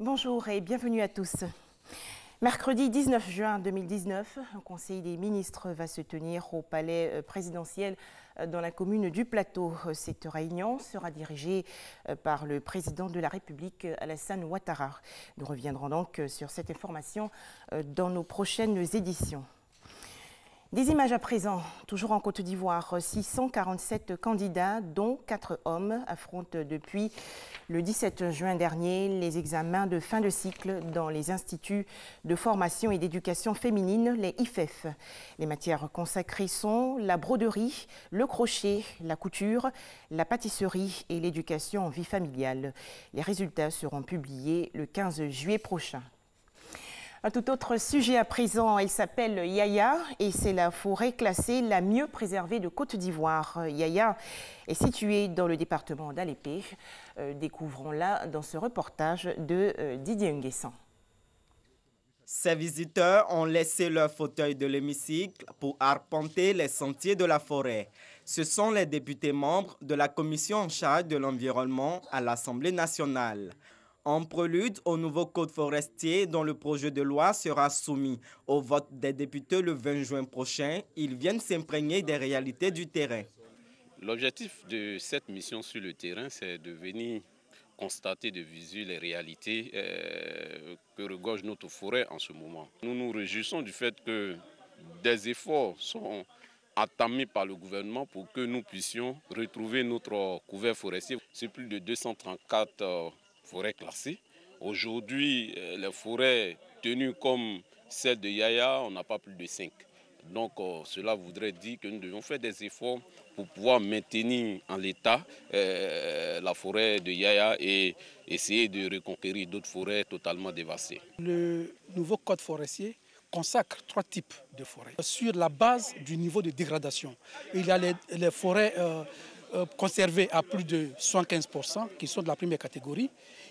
Bonjour et bienvenue à tous. Mercredi 19 juin 2019, un conseil des ministres va se tenir au palais présidentiel dans la commune du Plateau. Cette réunion sera dirigée par le président de la République, Alassane Ouattara. Nous reviendrons donc sur cette information dans nos prochaines éditions. Des images à présent, toujours en Côte d'Ivoire, 647 candidats, dont 4 hommes, affrontent depuis le 17 juin dernier les examens de fin de cycle dans les instituts de formation et d'éducation féminine, les IFEF. Les matières consacrées sont la broderie, le crochet, la couture, la pâtisserie et l'éducation en vie familiale. Les résultats seront publiés le 15 juillet prochain. Un tout autre sujet à présent, elle s'appelle Yaya et c'est la forêt classée la mieux préservée de Côte d'Ivoire. Yaya est située dans le département d'Alépé. Découvrons-la dans ce reportage de Didier Nguessan. Ces visiteurs ont laissé leur fauteuil de l'hémicycle pour arpenter les sentiers de la forêt. Ce sont les députés membres de la commission en charge de l'environnement à l'Assemblée nationale. En prélude au nouveau code forestier dont le projet de loi sera soumis au vote des députés le 20 juin prochain, ils viennent s'imprégner des réalités du terrain. L'objectif de cette mission sur le terrain, c'est de venir constater de visu les réalités que regorge notre forêt en ce moment. Nous nous réjouissons du fait que des efforts sont entamés par le gouvernement pour que nous puissions retrouver notre couvert forestier. C'est plus de 234 forêts classées. Aujourd'hui, les forêts tenues comme celle de Yaya, on n'a pas plus de 5. Donc cela voudrait dire que nous devons faire des efforts pour pouvoir maintenir en l'état la forêt de Yaya et essayer de reconquérir d'autres forêts totalement dévastées. Le nouveau code forestier consacre 3 types de forêts sur la base du niveau de dégradation. Il y a les forêts conservées à plus de 75%, qui sont de la première catégorie.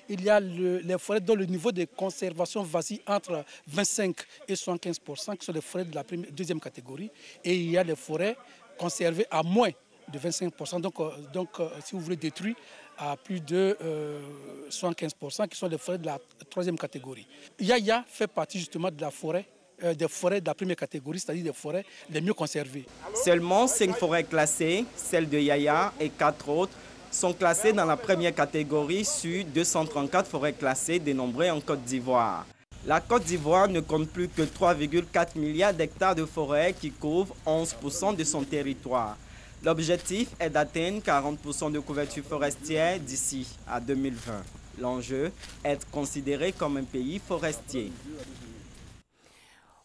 Il y a les forêts dont le niveau de conservation vacille entre 25 et 75%, qui sont les forêts de la deuxième catégorie. Et il y a les forêts conservées à moins de 25%, donc si vous voulez détruire à plus de 75%, qui sont les forêts de la troisième catégorie. Yaya fait partie justement de la forêt, des forêts de la première catégorie, c'est-à-dire des forêts les mieux conservées. Seulement 5 forêts classées, celles de Yaya et 4 autres, sont classées dans la première catégorie sur 234 forêts classées dénombrées en Côte d'Ivoire. La Côte d'Ivoire ne compte plus que 3,4 milliards d'hectares de forêts qui couvrent 11% de son territoire. L'objectif est d'atteindre 40% de couverture forestière d'ici à 2020. L'enjeu est d'être considéré comme un pays forestier.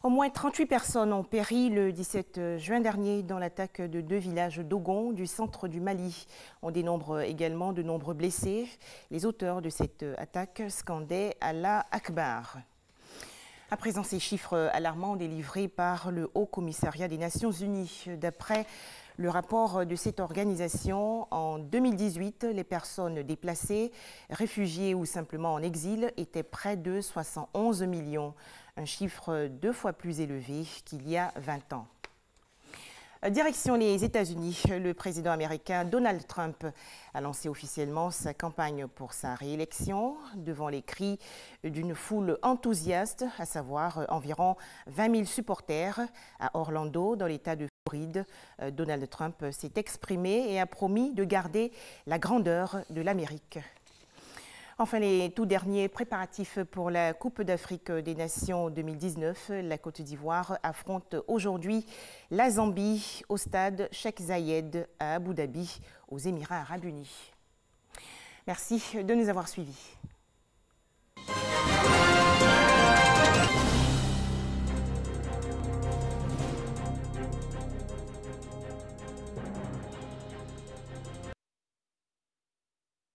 Au moins 38 personnes ont péri le 17 juin dernier dans l'attaque de 2 villages d'Ogon du centre du Mali. On dénombre également de nombreux blessés. Les auteurs de cette attaque scandaient Allah Akbar. À présent, ces chiffres alarmants délivrés par le Haut Commissariat des Nations Unies. D'après le rapport de cette organisation, en 2018, les personnes déplacées, réfugiées ou simplement en exil étaient près de 71 millions, un chiffre 2 fois plus élevé qu'il y a 20 ans. Direction les États-Unis, le président américain Donald Trump a lancé officiellement sa campagne pour sa réélection devant les cris d'une foule enthousiaste, à savoir environ 20 000 supporters à Orlando, dans l'État de Floride. Donald Trump s'est exprimé et a promis de garder la grandeur de l'Amérique. Enfin, les tout derniers préparatifs pour la Coupe d'Afrique des Nations 2019. La Côte d'Ivoire affronte aujourd'hui la Zambie au stade Cheikh Zayed à Abu Dhabi, aux Émirats arabes unis. Merci de nous avoir suivis.